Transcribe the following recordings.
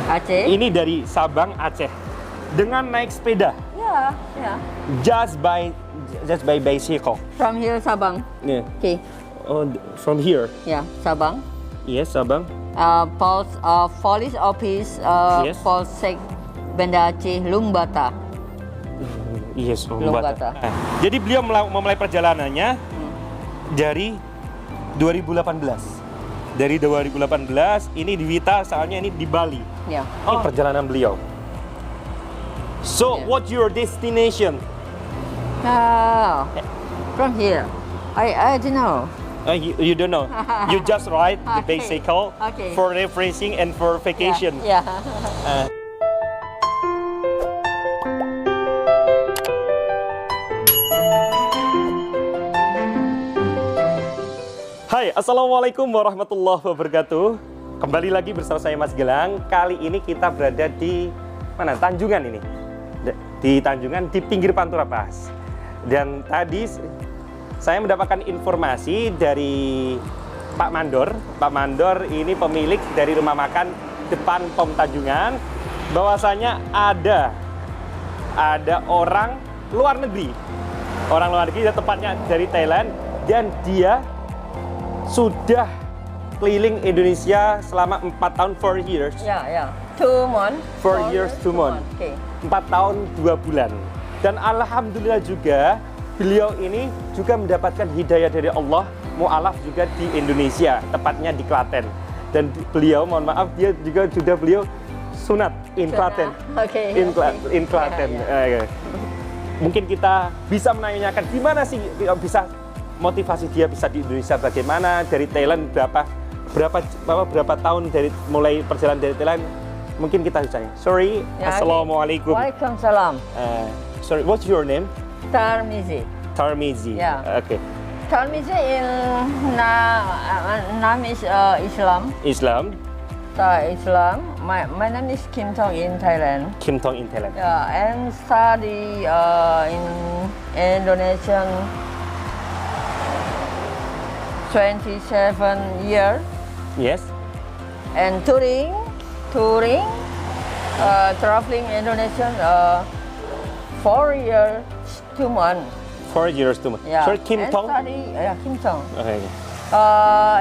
Aceh. Ini dari Sabang, Aceh. Dengan naik sepeda. Yeah, yeah. Just by bicycle. From here Sabang. Yeah. Okay. Oh, from here. Yeah, Sabang. Yes, Sabang. Police office, Yes. Polsek Banda Aceh, Lumbata. Yes, Lumbata. Jadi beliau memulai perjalanannya dari 2018. Dari 2018 ini di Wita, soalnya ini di Bali. Yeah. Ini perjalanan beliau. So, Yeah. what's your destination? From here. I don't know. You don't know. You just ride the Okay. bicycle Okay. for refreshing and for vacation. Yeah. Hai, Assalamualaikum warahmatullahi wabarakatuh. Kembali lagi bersama saya Mas Gilang. Kali ini kita berada di mana? Tanjungan ini. Di Tanjungan, di pinggir Pantura Pas. Dan tadi saya mendapatkan informasi dari Pak Mandor. Pak Mandor ini pemilik dari rumah makan depan POM Tanjungan. Bahwasanya ada orang luar negeri. Orang luar negeri, tepatnya dari Thailand. Dan dia sudah keliling Indonesia selama 4 tahun, 4 years. Yeah. 2 months. 4 years, 2 months. Okay. 4 tahun, 2 bulan. Dan alhamdulillah juga, beliau ini juga mendapatkan hidayah dari Allah, mu'alaf juga di Indonesia, tepatnya di Klaten. Dan beliau, mohon maaf, dia juga sudah beliau sunat in Klaten. Okay. In Klaten. Mungkin kita bisa menanyakan gimana sih bisa motivasi dia bisa di Indonesia, bagaimana dari Thailand, berapa tahun dari mulai perjalanan dari Thailand, mungkin kita bisa. Sorry, Ya, Assalamualaikum. Waalaikumsalam. Sorry, what's your name? Tarmizi. Tarmizi. Ya. Okay. Tarmizi name is Islam. Islam. Islam. My name is Kim Tong in Thailand. Kim Tong in Thailand. Yeah, and study in Indonesian 27 years. Yes. And touring, traveling Indonesia 4 years, 2 months. 4 years, 2 months. Yeah. Sorry, Kim and Tong. Kim Tong. Okay.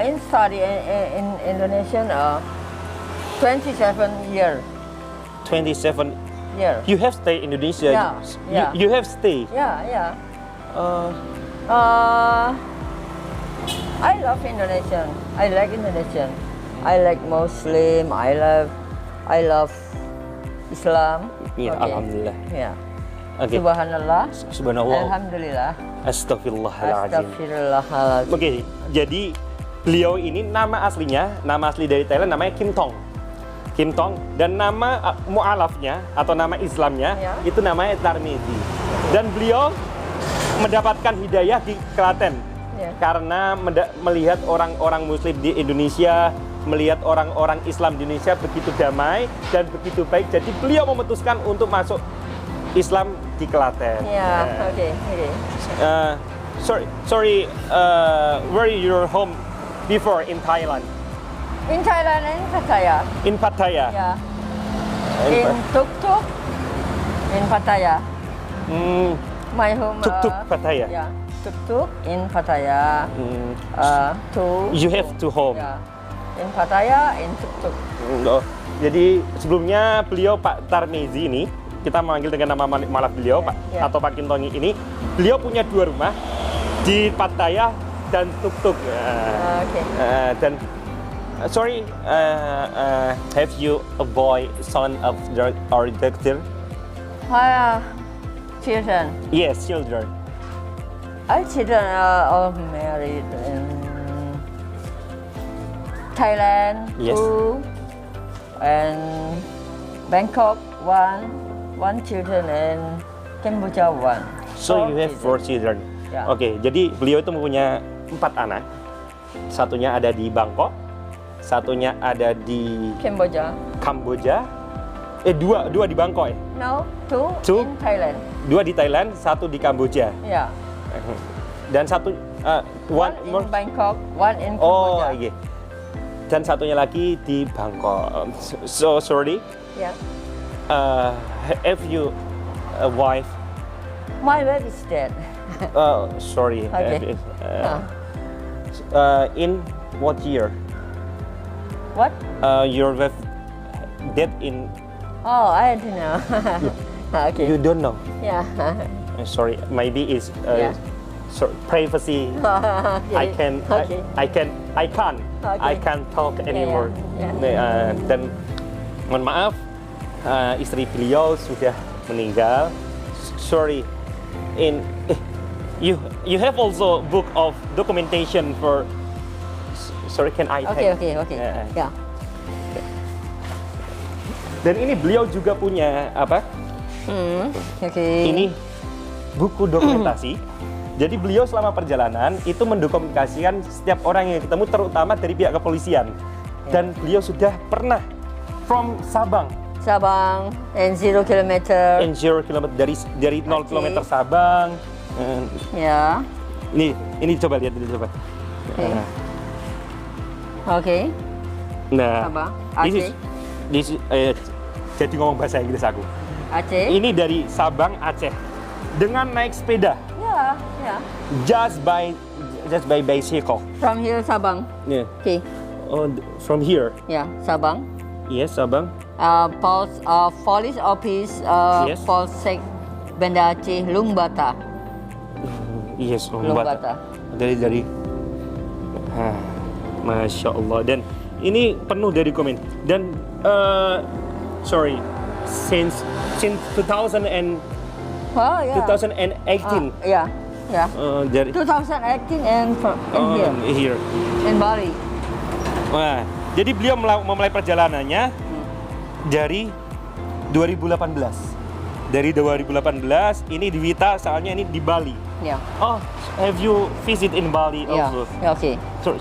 In study in Indonesia 27 years. 27 years. You have stay in Indonesia. Yeah. You have stay. Yeah. I love Indonesian. I like Indonesian. I like Muslim. I love Islam. Ya, Okay. alhamdulillah. Ya. Okay. Subhanallah. Subhanallah. Alhamdulillah. Astagfirullahaladzim. Astagfirullahaladzim. Oke, jadi beliau ini nama asli dari Thailand namanya Kim Tong. Kim Tong, dan nama mu'alafnya atau nama Islamnya Ya. itu namanya Tarmizi. Dan beliau mendapatkan hidayah di Klaten. Ya. Karena melihat orang-orang Muslim di Indonesia, melihat orang-orang Islam di Indonesia begitu damai dan begitu baik, jadi beliau memutuskan untuk masuk Islam di Klaten. Ya, okay. Sorry, where is your home before in Thailand? In Thailand and Pattaya. In Pattaya. Yeah. In Tuk-Tuk. In Pattaya. My home. Tuk-Tuk, Pattaya. Yeah. Tuk-Tuk in Pattaya. You have two home. Yeah. In Pattaya, in Tuk-Tuk. Oh, jadi sebelumnya beliau Pak Tarmizi ini, kita memanggil dengan nama malaf beliau, Pak Yeah. atau Pak Kim Tongi ini, beliau punya 2 rumah di Pattaya dan Tuk-Tuk. Okay. Dan sorry, have you a boy, son of our doctor? Children. Yes, children. Our children are all married in Thailand, Yes. 2, and Bangkok, 1 children, and Cambodia, 1. So you have 4 children. Ya. Oke, jadi beliau itu mempunyai 4 anak. Satunya ada di Bangkok, satunya ada di Cambodia. Kamboja. Dua di Bangkok ya? No, 2 Two? in Thailand. 2 di Thailand, 1 di Kamboja. Yeah. Dan satu One more. in Bangkok, 1 in Oh, Cambodia. iya. dan satunya lagi di Bangkok. So sorry. Yeah. Have you a wife? My wife is dead. Sorry. Okay. In what year? What? Your wife dead in. Oh, I don't know. Okay. You don't know. Yeah. Sorry. Maybe it's Yeah. privacy. I Okay. Okay. can't. I Okay. can't talk anymore. Yeah. Dan mohon maaf, istri beliau sudah meninggal. Sorry. You have also book of documentation for. Sorry, can I take? Okay. Yeah. Dan ini beliau juga punya apa? Okay. Ini buku dokumentasi. Jadi beliau selama perjalanan itu mendokumentasikan setiap orang yang ketemu, terutama dari pihak kepolisian. Dan beliau sudah pernah from Sabang. Sabang and 0 kilometer. And 0 kilometer dari 0 Okay. kilometer Sabang. Yeah. Ini coba lihat dulu coba. Okay. Okay. Nah, Sabang, this is jadi ngomong bahasa Inggris aku. Aceh. Ini dari Sabang, Aceh, dengan naik sepeda, Yeah. just by bicycle. From here Sabang. Yeah. Okay. Oh, from here. Yeah, Sabang. Yes, Sabang. Police office, Yes. Polsek Banda Aceh, Lungbata. Yes, Lungbata. Dari. Masya Allah. Dan ini penuh dari komen. Dan sorry, since 2000 and Oh yeah. 2018. Yeah. Dari 2018 and here here. in Bali. Wah, jadi beliau memulai perjalanannya dari 2018. Dari 2018 ini di Wita, soalnya ini di Bali. Yeah. Oh, have you visit in Bali Yeah. also? Yeah, okay.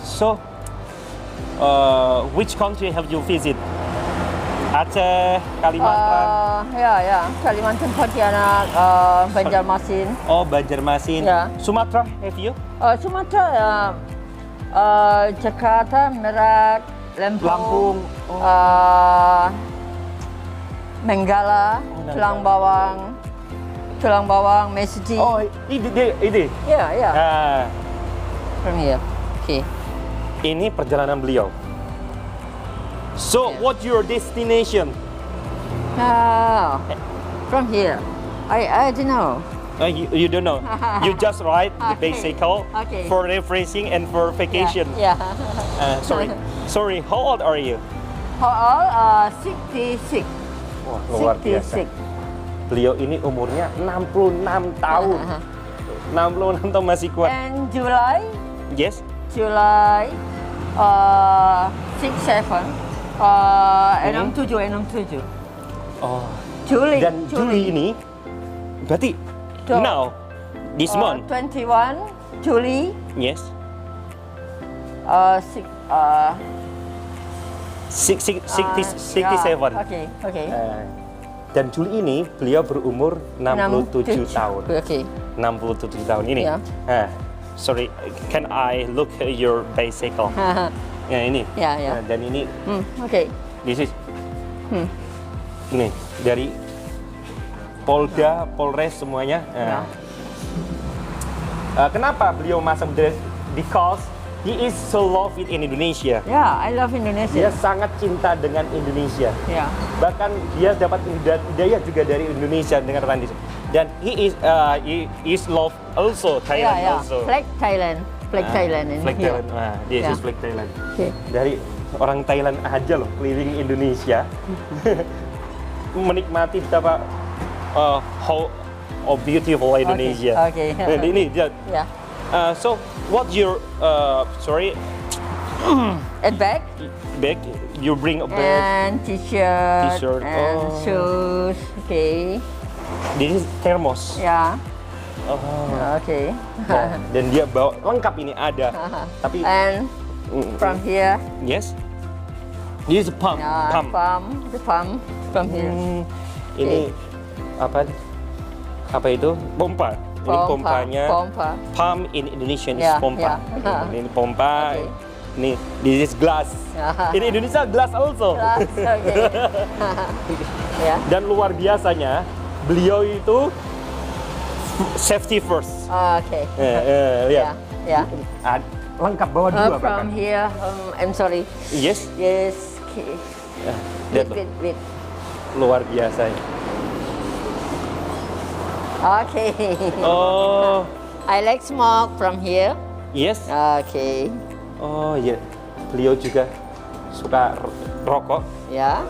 So, which country have you visit? Aceh, Kalimantan. Yeah. Kalimantan, Pontianak, Banjarmasin. Oh, Banjarmasin. Yeah. Sumatera, have you? Sumatera, Jakarta, Merak, Lampung. Lampung, Menggala, Tulang Bawang, Mesji. Oh, ini. Yeah. From here. Okay. Ini perjalanan beliau. So, Yeah. what's your destination? From here. I don't know. You don't know. You just ride the Okay. bicycle Okay. for refreshing and for vacation. Yeah. Sorry. How old are you? How old? 66. Wah, luar biasa. 66. Beliau ini umurnya 66 tahun. 66 tahun masih kuat. And July, Yes. 6, 7, 67. Oh. Juli. Dan Juli ini berarti Tuh. now this month. 21 Juli. Yes. 67. Okay. Dan Juli ini beliau berumur 67 tahun. Okay. 67 tahun ini. Ya. Sorry, can I look at your bicycle? Ya ini. Ya. Dan ini Okay. this is ini dari Polda, Polres semuanya. Ya. Kenapa beliau masuk because he is so love with Indonesia. Yeah, I love Dia Indonesia. sangat cinta dengan Indonesia. Yeah. Bahkan dia dapat hidayah juga dari Indonesia dengan Randi. Dan he is love also Thailand Yeah. also. Flag Thailand. Flag Thailand. in Flag here. Thailand. Nah, this Yeah. is flag Thailand. Okay. Dari orang Thailand aja loh keliling Indonesia menikmati betapa how beautiful Indonesia. Okay. Nah, ini dia. Yeah. So what's your sorry And bag bag? You bring a bag. and t-shirt, T-shirt, and oh. shoes. Okay. This is thermos. Yeah. Oh. Okay. Nah, dan dia bawa lengkap ini ada. Tapi And from here. yes. This is pump. Yeah, Pump. the pump from here. Ini apa itu? Pompa. Ini pompanya. Pompa. Pump in Indonesian is Yeah, pompa. yeah. Ini pompa. Okay. Nih, this is glass. In Indonesia glass also. Glass, okay. Yeah. Dan luar biasanya, beliau itu safety first. Okay. Lihat. Yeah. Lengkap bawa dua From bahkan. here, I'm sorry. Yes. Yes. Okay. Lihat loh, Wait. luar biasanya. Okay. Oh, I like smoke from here. yes. Okay. Oh iya, beliau juga suka rokok. Yeah.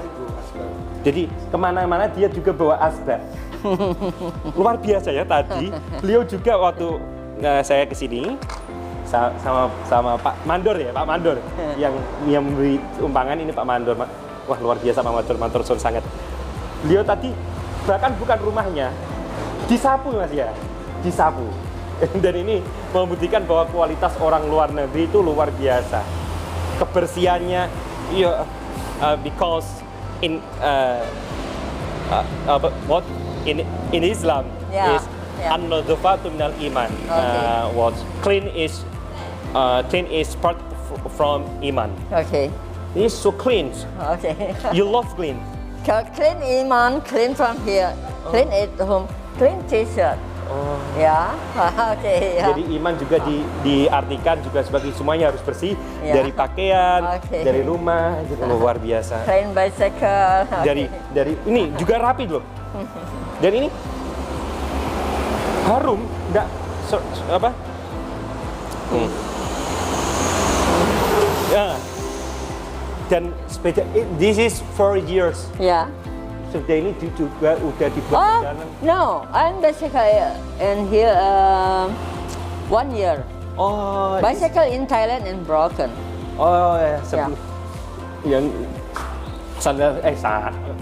Jadi kemana-mana dia juga bawa asbak. Luar biasa ya tadi. Beliau juga waktu saya kesini sama Pak Mandor ya, Pak Mandor yang memberi umpangan ini Pak Mandor. Wah luar biasa Pak Mandor sangat. Beliau tadi bahkan bukan rumahnya, disapu Mas ya, disapu. Dan ini membuktikan bahwa kualitas orang luar negeri itu luar biasa. Kebersihannya, ya, because in in Islam Yeah, is yeah. an-nadhafatu minal iman. Okay. What clean is part from iman. Okay. It's so clean. Okay. You love clean. Clean iman, clean from here, clean at home, clean t-shirt. Oh. Ya, okay. Ya. Jadi iman juga diartikan juga sebagai semuanya harus bersih Ya. dari pakaian, Oke. dari rumah, gitu luar biasa. Clean bicycle. Okay. Dari ini juga rapi loh. Dan ini harum, enggak apa? Ya. Dan sepeda this is 4 years. Ya. Sepeda ini juga udah dibuat Oh jalan. no, I'm bicycle in here 1 year. Oh, Bicycle in Thailand and broken. oh ya, yang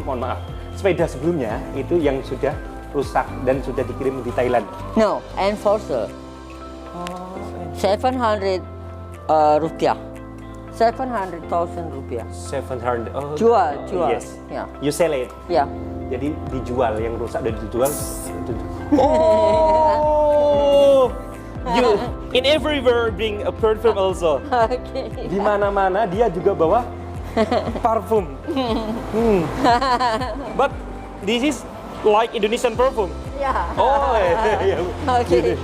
mohon maaf. Sepeda sebelumnya itu yang sudah rusak dan sudah dikirim di Thailand. No, enforcer. 700 rupiah. 700,000 rupiah. 700. Oh, Jual. Yes. Ya. You sell it. Ya. Jadi dijual, yang rusak dan dijual. Oh, you in everywhere bring a perfume also. Okay. Di mana-mana dia juga bawa parfum. But this is like Indonesian perfume. Ya. Oh, ya. Oke.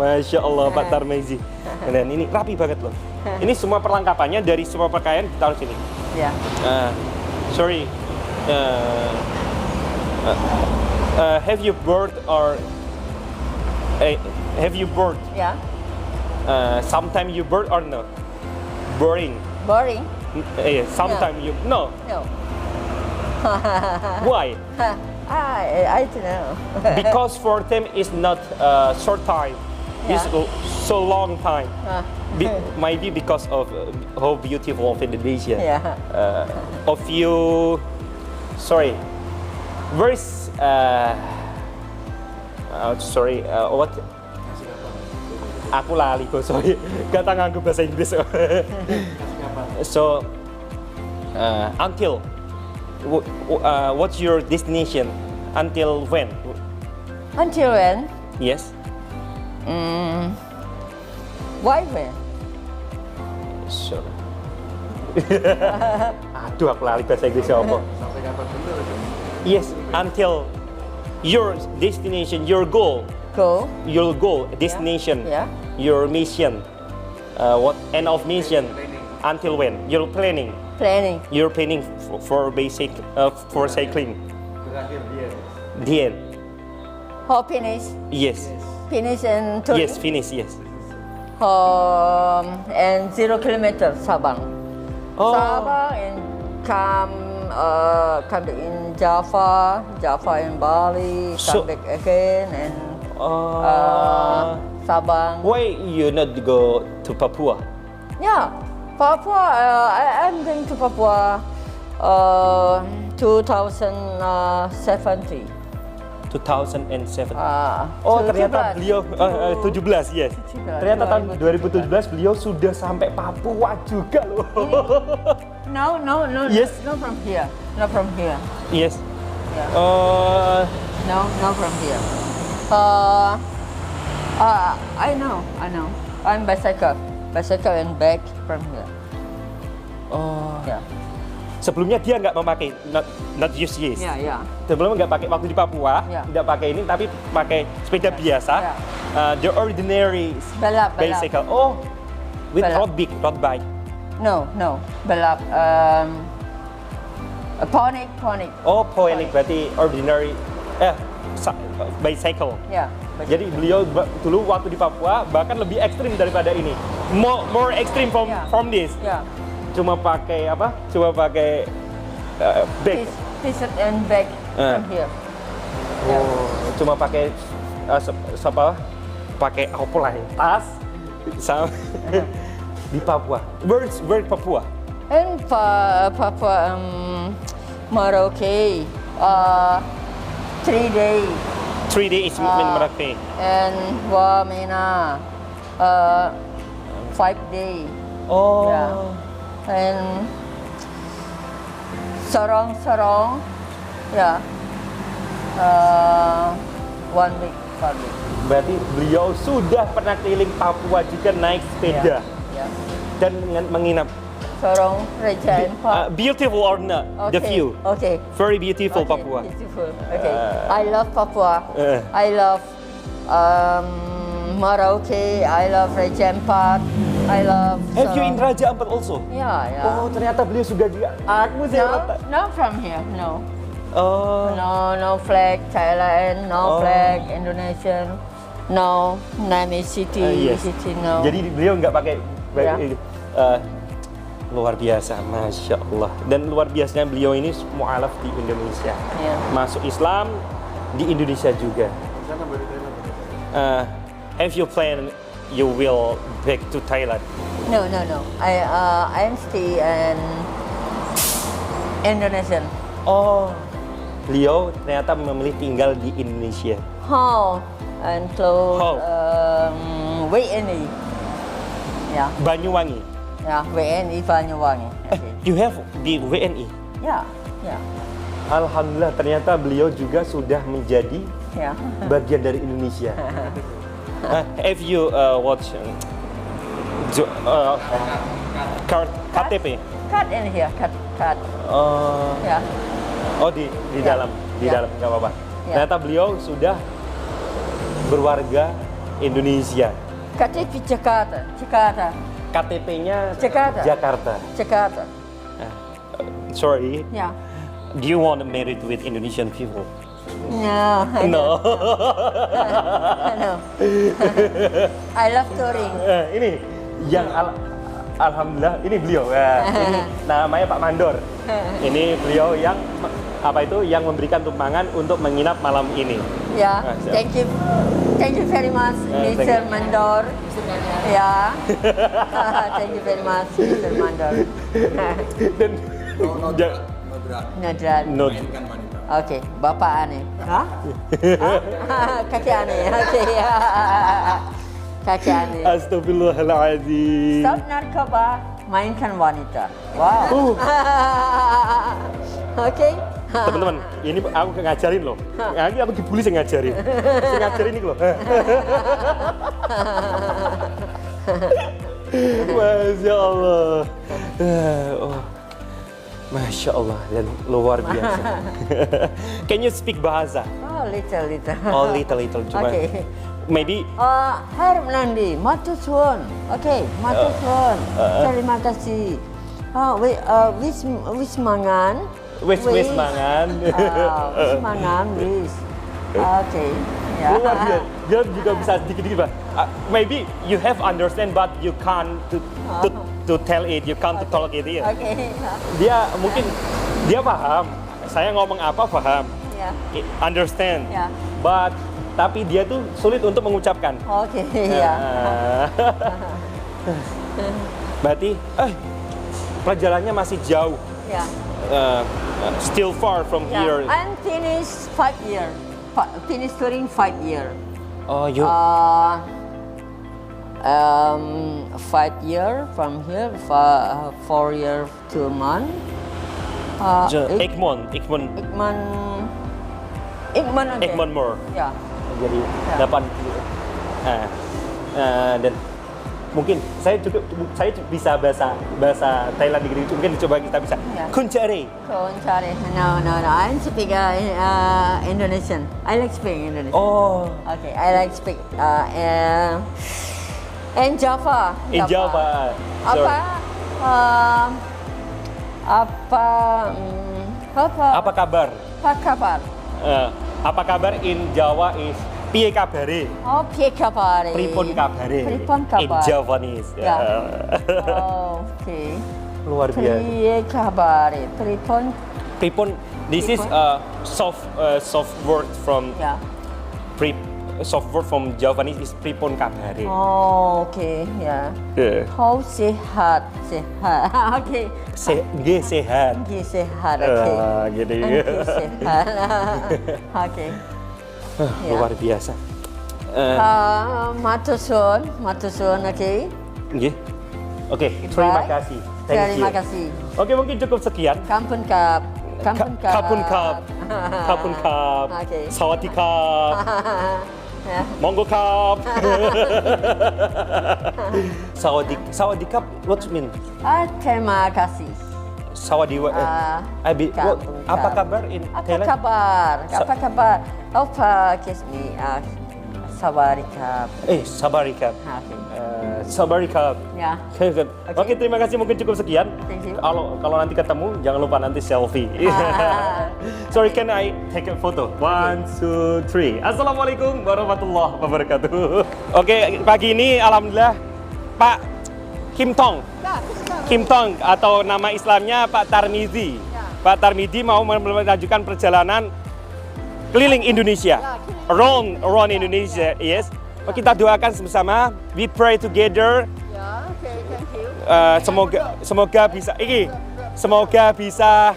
Masya Allah Pak Tarmizi. Dan ini rapi banget loh. Ini semua perlengkapannya dari semua pakaian ditaruh sini. Ya. Sorry. Have you bored or have you bored? Ya. Sometime you bored or no? Boring. Boring? Sometime you no. No. Why? I don't know. Because for them is not short time. It's Yeah. so long time. Maybe because of how beautiful of Indonesia. Yeah. Of you, sorry, where is sorry, what? Aku lali kok, sorry. Gak nganggo bahasa Inggris. So, until what's your destination? Until when? Until when? Yes. Why when? Sure. Aduh, aku lali bahasa Inggris apa? Yes, until your destination, your goal, Go. destination, Yeah. your mission. What end of mission? Until when? You're planning. Planning. You're planning for basic for cycling. The end. How finish? Yes. Finish and to Yes. Finish. Yes. and 0 kilometer Sabang. Oh. Sabang and come in Java in Bali, So- come back again and Sabang. Why you not go to Papua? Yeah, Papua. I'm going to Papua 2070. 2007. Oh, Ternyata beliau 17, yes. 17, Ternyata tahun 2017 beliau sudah sampai Papua juga loh. No, Yes. no from here. No from here. Yes. Yeah. No from here. I know. I'm bicycle. bicycle and back from here. Oh. Yeah. Sebelumnya dia nggak memakai, not use this. Yeah, yeah. Sebelumnya nggak pakai waktu di Papua, Ya. tidak pakai ini, tapi pakai sepeda biasa. Ya. The ordinary Balap. bicycle. Oh, with Balap. road bike. No. Balap. Ponic. Oh, poenik berarti ordinary bicycle. Yeah. Jadi beliau dulu waktu di Papua bahkan lebih ekstrim daripada ini. More extreme Ya. from this. Yeah. Cuma pakai apa? Cuma pakai bag. T-shirt and bag from here. Yeah. Oh, cuma pakai pakai apa lah ya? Tas sama di Papua. Where Papua? And Papua, Merauke, 3 days. 3 days in Merauke. And Wamena, 5 days. Oh. Yeah. And Sorong, yeah. 1 week. Berarti beliau sudah pernah keliling Papua juga naik sepeda Yeah. dan menginap. Sorong, Raja and Park. Beautiful or not? The view. Okay. Very beautiful Okay, Papua. Beautiful. Okay. I love Papua. Uh. I love Merauke. I love Raja and Park. I love. Have you in Sorong. Raja Ampat also? Yeah. Oh, ternyata beliau juga juga. Aku sih No, from here. No. Oh. No flag Thailand. Oh. No flag Indonesian. No Nami City. Yes. City. No. Jadi beliau nggak pakai Ya. luar biasa, masya Allah. Dan luar biasanya beliau ini mu'alaf di Indonesia. Yeah. Masuk Islam di Indonesia juga. Have you plan you will back to Thailand? No. I'm stay in Indonesian. Oh, beliau ternyata memilih tinggal di Indonesia. How and close How? WNI. Yeah. Banyuwangi. Yeah, WNI Banyuwangi. Okay. You have di WNI. Yeah. Alhamdulillah ternyata beliau juga sudah menjadi Yeah. bagian dari Indonesia. Have you watch KTP? Cut in here. Cut. Yeah. Oh di Ya. dalam Ya. nggak apa-apa. Ya. Ternyata beliau sudah berwarga Indonesia. KTP Jakarta. KTP-nya Jakarta. Jakarta. Sorry, Yeah. do you want to marry with Indonesian people? No. No. No. I love touring. Ini yang alhamdulillah ini beliau. Ini namanya Pak Mandor. Ini beliau yang yang memberikan tumpangan untuk menginap malam ini. Yeah. Thank Thank you very much, thank Mr. you. Mandor. Yeah. Thank you very much, Mr. Mandor. Dan Nadrat. no, Oke, Bapak aneh. Hah? Kaki aneh. Oke. Kaki aneh. Astagfirullahaladzim. Stop narkoba, mainkan wanita. Wow. Oke. Teman-teman, ini aku ngajarin loh. Ini aku dibully saya ngajarin. Saya ngajarin ini loh. Masya Allah. Oh. Masya Allah, dan luar biasa. Can you speak bahasa? Oh, little. Oh, little, cuma. Okay. Maybe. Harap Nandi, matur suwun. Oke, matur suwun. Terima kasih. Wis mangan. Wis mangan. Wis mangan, wis. Oke. Ya. Luar biasa. Dia juga bisa sedikit-sedikit, Pak. Maybe you have understand, but you can't to tell it, you can't to talk it. Ya. Oke. Dia mungkin dia paham. Saya ngomong apa paham. Ya. Understand. Ya. But tapi dia tuh sulit untuk mengucapkan. Oke, ya. Berarti perjalanannya masih jauh. Ya. Still far from here. I'm finished 5 year. Finish touring 5 year. Oh, you 5 year from here, 4 year 2 month. Egmont again. Egmont more. Ya. Jadi Ya. 8 kilo. Dan Mungkin saya bisa bahasa Thailand dikit, mungkin coba kita bisa. Ya. Kuncare. Koncare. No. I speak Indonesian. I like speak Indonesian. Oh, Okay, I like speak in Java. in Java. Apa? Apa kabar? Apa kabar? Apa kabar in Jawa is piye kabare? Oh, piye kabar? Pripun kabare? Pripun In kabar? Javanese. Ya. Oh, okay. Luar biasa. Piye kabar? Pripun, this is soft word from Ya. soft word from Javanese is pripun kabare. Oh, okay, ya. Yeah. Kau sehat. Okay. Nggih sehat. Nggih sehat, okay. Gitu. Nggih sehat. Okay. Ya. Luar biasa. Matur suwun, okay. Nggih. Oke, terima kasih. Thank Terima you. kasih. Oke, mungkin cukup sekian. Kampun kap. Kapun kap. Kapun kap. Okay. Sawadee kap. Ya. Monggo kap. Sawadee kap, what mean? Terima kasih. Sawadee apa kabar in Apa Thailand? kabar? Apa kabar? Apa kiss me? Sawadikap. Sabarikap. Okay. Sabarikap. Ya. Oke, terima kasih, mungkin cukup sekian. Thank you. Kalau nanti ketemu, jangan lupa nanti selfie. Sorry, can I take a photo? 1, 2, 3. Assalamualaikum warahmatullahi wabarakatuh. Oke, pagi ini alhamdulillah Pak Kim Tong. Kim Tong atau nama Islamnya Pak Tarmizi. Pak Tarmizi mau melanjutkan perjalanan keliling Indonesia. Around Indonesia, yes. Kita doakan sama-sama. We pray together. Ya, okay, thank you. Semoga bisa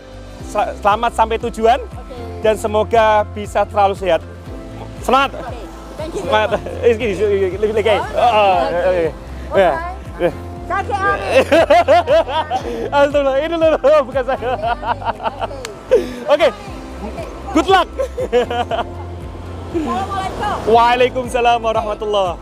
selamat sampai tujuan dan semoga bisa terlalu sehat. Semangat. Thank you. Semangat. Oke. Kakek Ari. Astagfirullah, ini loh, bukan saya. Oke. Good luck. Assalamualaikum. Waalaikumsalam warahmatullahi.